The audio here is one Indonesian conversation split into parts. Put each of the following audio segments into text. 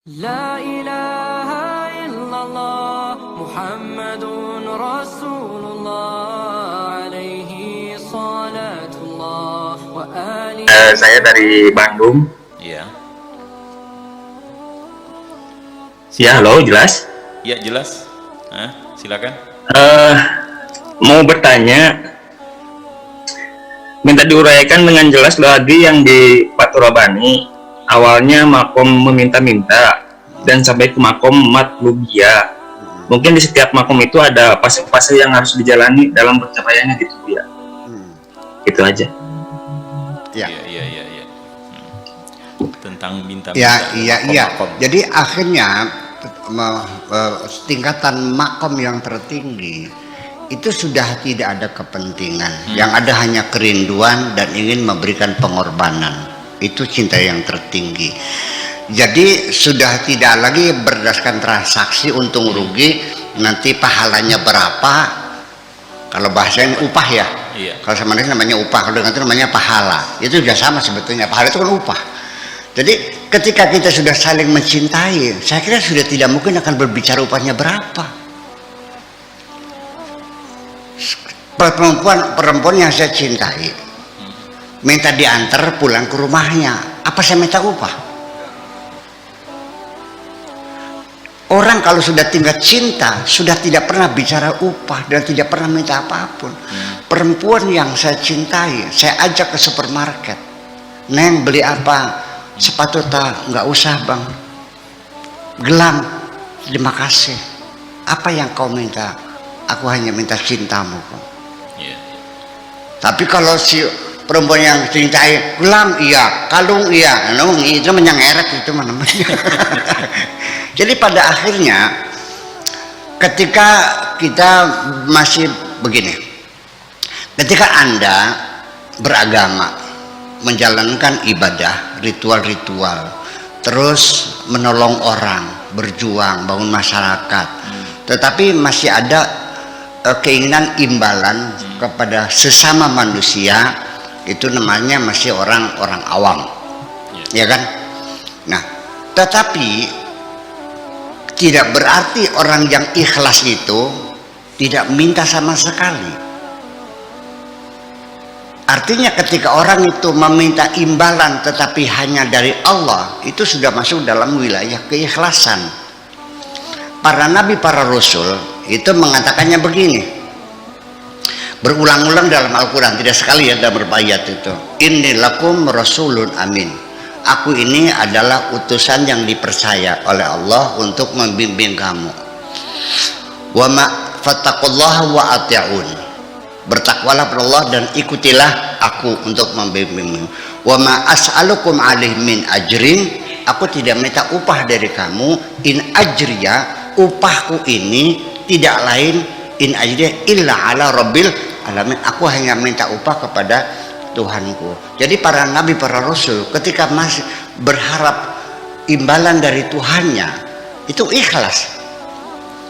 لا إله إلا الله محمد رسول الله عليه صلاة الله وآله. Saya dari Bandung. Iya. Ya, halo, jelas? Iya, jelas. Silakan. Mau bertanya, minta diuraikan dengan jelas lagi yang di Fathurabani. Awalnya makom meminta-minta dan sampai ke makom matlubiyah. Mungkin di setiap makom itu ada fase-fase yang harus dijalani dalam pencapaiannya gitu ya. Gitu aja. Iya. Tentang minta-minta. Iya. Jadi akhirnya tingkatan makom yang tertinggi itu sudah tidak ada kepentingan. Yang ada hanya kerinduan dan ingin memberikan pengorbanan. Itu cinta yang tertinggi. Jadi sudah tidak lagi berdasarkan transaksi untung rugi, nanti pahalanya berapa. Kalau bahasanya upah ya. Iya. Kalau sama ini namanya upah, kalau dengan itu namanya pahala. Itu sudah sama sebetulnya. Pahala itu kan upah. Jadi ketika kita sudah saling mencintai, saya kira sudah tidak mungkin akan berbicara upahnya berapa. Perempuan yang saya cintai minta diantar pulang ke rumahnya, apa saya minta upah? Orang kalau sudah tingkat cinta sudah tidak pernah bicara upah dan tidak pernah minta apapun. Perempuan yang saya cintai, saya ajak ke supermarket, Neng beli apa? Sepatu tak, nggak usah bang. Gelang, terima kasih. Apa yang kau minta? Aku hanya minta cintamu kok. Tapi kalau si perempuan yang cintai gelang iya, kalung iya, itu menyangeret itu namanya. Jadi pada akhirnya ketika kita masih begini, ketika Anda beragama, menjalankan ibadah, ritual-ritual, terus menolong orang, berjuang, bangun masyarakat, tetapi masih ada keinginan imbalan kepada sesama manusia, itu namanya masih orang-orang awam, ya kan? Nah, tetapi tidak berarti orang yang ikhlas itu tidak minta sama sekali. Artinya ketika orang itu meminta imbalan tetapi hanya dari Allah, itu sudah masuk dalam wilayah keikhlasan. Para nabi, para rasul itu mengatakannya begini, berulang-ulang dalam Al-Quran, tidak sekali ya, dalam beberapa ayat itu, inni lakum rasulun amin, aku ini adalah utusan yang dipercaya oleh Allah untuk membimbing kamu. Wa ma fattaqullaha wa ati'un, bertakwalah pada Allah dan ikutilah aku untuk membimbingmu. Wa ma as'alukum alaihi min ajrin, aku tidak minta upah dari kamu. In ajriya, upahku ini tidak lain, in ajriya illa ala rabbil alamin, aku hanya minta upah kepada Tuhanku. Jadi para nabi, para rasul ketika masih berharap imbalan dari Tuhannya itu ikhlas.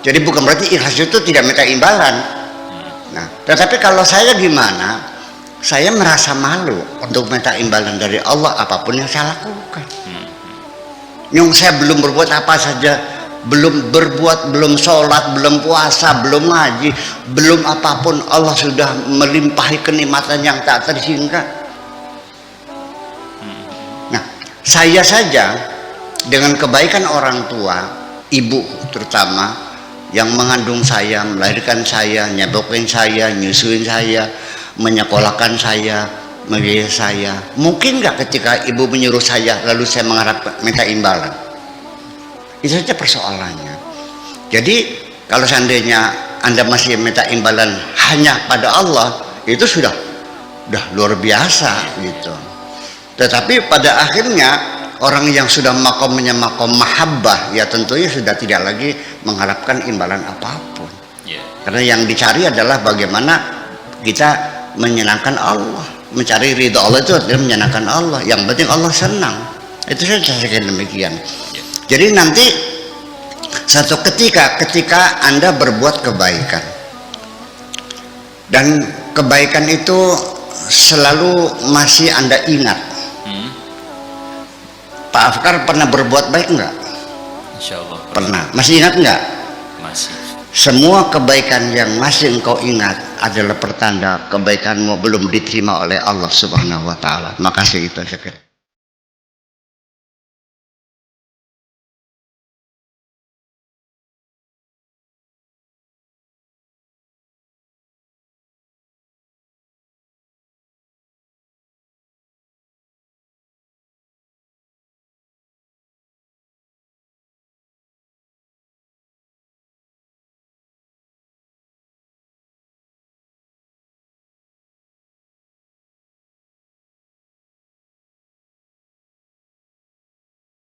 Jadi bukan berarti ikhlas itu tidak minta imbalan. Nah, tetapi kalau saya gimana? Saya merasa malu untuk minta imbalan dari Allah apapun yang saya lakukan. Yang saya belum berbuat apa saja, belum berbuat, belum sholat, belum puasa, belum ngaji, belum apapun, Allah sudah melimpahi kenikmatan yang tak terhingga. Nah, saya saja dengan kebaikan orang tua, ibu terutama yang mengandung saya, melahirkan saya, nyebokin saya, nyusuin saya, menyekolahkan saya, membiayai saya, mungkin nggak ketika ibu menyuruh saya lalu saya mengharap minta imbalan? Itu saja persoalannya. Jadi kalau seandainya Anda masih minta imbalan hanya pada Allah, itu sudah luar biasa gitu. Tetapi pada akhirnya orang yang sudah makomnya makom mahabbah, ya tentunya sudah tidak lagi mengharapkan imbalan apapun. Karena yang dicari adalah bagaimana kita menyenangkan Allah, mencari ridha Allah itu adalah menyenangkan Allah. Yang penting Allah senang. Itu saya kira demikian. Jadi nanti satu ketika Anda berbuat kebaikan dan kebaikan itu selalu masih Anda ingat. Pak Afkar pernah berbuat baik enggak? Insya Allah. Pernah. Masih ingat nggak? Masih. Semua kebaikan yang masih engkau ingat adalah pertanda kebaikanmu belum diterima oleh Allah Subhanahu wa taala. Makasih itu.